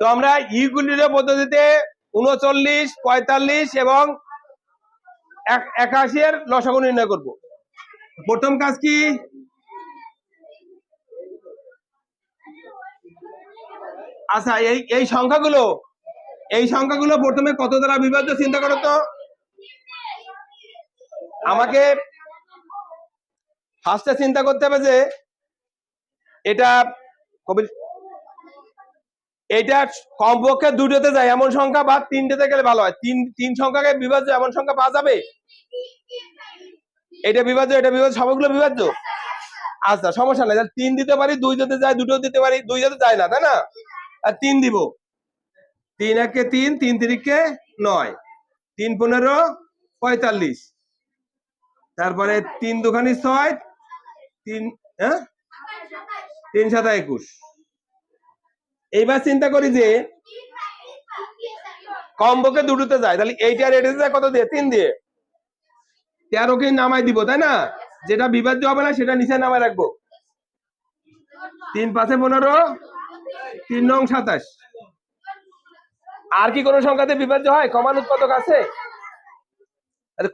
তো আমরা ইউক্লিডীয় পদ্ধতিতে 39, 45 এবং 81 এর লসাগু নির্ণয় করব। প্রথম কাজ কি, আচ্ছা এই সংখ্যাগুলো প্রথমে কত দ্বারা বিভাজ্য চিন্তা করো তো। আমাকে ফার্স্টে চিন্তা করতে হবে যে এটা কমপক্ষে দুটোতে যায় এমন সংখ্যা বা তিনটেতে গেলে ভালো হয়। তিন সংখ্যাকে বিভাজ্য এমন সংখ্যা পাওয়া যাবে। এটা বিভাজ্য, এটা বিভাজ্য, সবগুলো বিভাজ্য। আচ্ছা সমস্যা নাই, তাহলে 3 দিতে পারি, 2 দিতে যায়, 2 দিতে পারি, 2 দিতে যায় না, তাই না? আর 3 দিব, 3 একে 3, 3 তিরিকে 9, 3 15 45, তারপরে 3 দুখানি 6, 3 3 7 21। এইবার চিন্তা করি যে কমপক্ষে দুটোতে যায়, তাহলে এইটা আর এটাতে যায় কত দিয়ে? 3 দিয়ে। 13 কে নামাই দিব, তাই না? যেটা বিভাজ্য হবে না সেটা নিচে নামায় রাখবো। 3 5 15, 3 9 27। আর কি কোনো সংখ্যাতে বিভাজ্য হয়? কমান উৎপাদক আছে?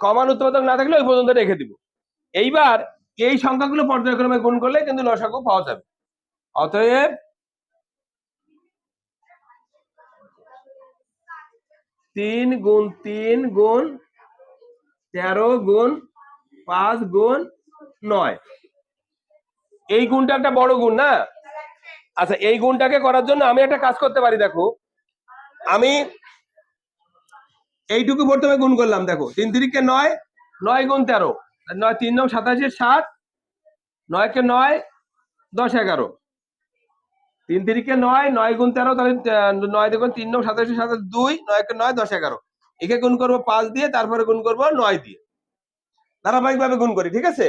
কমান উৎপাদক না থাকলে ওই পর্যন্ত রেখে দিব। এইবার এই সংখ্যাগুলো পর্যায়ক্রমে গুণ করলে কিন্তু লসাগু পাওয়া যাবে। অতএব 3 গুণ 3 গুণ 13 গুণ 5 গুণ 9, এই গুণটা একটা বড় গুণ না? আচ্ছা এই গুণটাকে করার জন্য আমি একটা কাজ করতে পারি। দেখো আমি এইটুকু প্রথমে গুণ করলাম। দেখো 3 তিরিকে 9, 9 গুণ 13, 9 3 9 27 7, 9 কে 9 10 11, 3 তিরিকে 9, 9 গুণ 13, তাহলে 9 দেখুন 3 9 27 7 2, 9 কে 9 10 11, একে গুণ করবো 5 দিয়ে, তারপরে গুণ করবো 9 দিয়ে, ধারাবাহিক ভাবে গুণ করি। ঠিক আছে,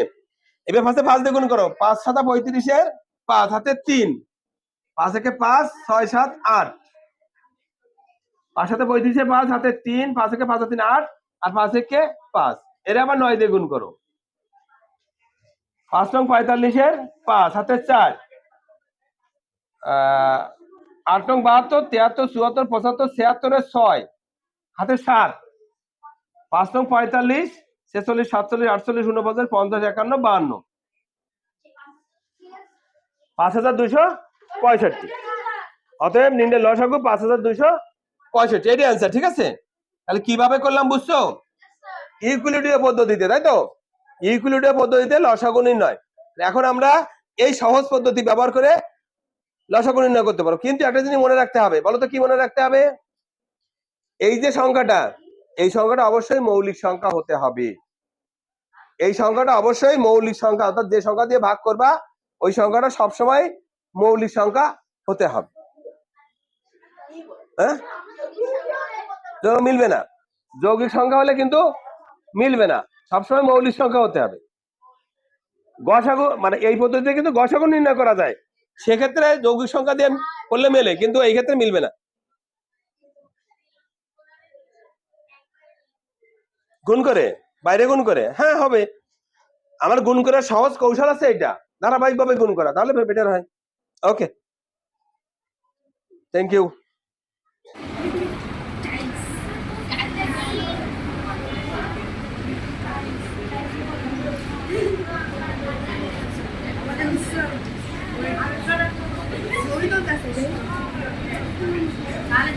এবার ফার্স্টে 5 দিয়ে গুণ করো। 5 7 35 এর 5 হাতে 3, 5 একে 5, 6 7 8, 5 সাথে 35 এর 5 হাতে 3, 5 একে 5 3 8, আর 5 একে 5, এর আবার 9 দিয়ে গুণ করো। 5 নং 45 এর 5 হাতে 4, 8 নং 72, 73 74 75 76 এর 6 হাতে 7, 5 নং 45 46 47 48 49 50 51 52, 5265। অতএব নির্ণয় লসাগু 5265, এটাই অ্যান্সার। ঠিক আছে, তাহলে কিভাবে করলাম বুঝছো? ইউক্লিডীয় পদ্ধতিতে, তাই তো? ইউক্লিডীয় পদ্ধতিতে লসাগু নির্ণয়। এখন আমরা এই সহজ পদ্ধতি ব্যবহার করে লসাগু নির্ণয় করতে পারো। কিন্তু একটা জিনিস মনে রাখতে হবে, বলো তো কি মনে রাখতে হবে? এই যে সংখ্যাটা, এই সংখ্যাটা অবশ্যই মৌলিক সংখ্যা হতে হবে। এই সংখ্যাটা অবশ্যই মৌলিক সংখ্যা, অর্থাৎ যে সংখ্যা দিয়ে ভাগ করবা ওই সংখ্যাটা সবসময় মৌলিক সংখ্যা হতে হবে। হ্যাঁ, মিলবে না, যৌগিক সংখ্যা হলে কিন্তু মিলবে না, সবসময় মৌলিক সংখ্যা হতে হবে। গসাগু মানে এই পদ্ধতিতে কিন্তু গসাগু নির্ণয় করা যায়, সেক্ষেত্রে যৌগিক সংখ্যা দিয়ে করলে মেলে, কিন্তু এই ক্ষেত্রে মিলবে না। গুণ করে, বাইরে গুণ করে, হ্যাঁ হবে। আমার গুণ করার সহজ কৌশল আছে, এটা ধারাবাহিক ভাবে গুণ করা, তাহলে বেটার হয়। ওকে, থ্যাংক ইউ। তাহলে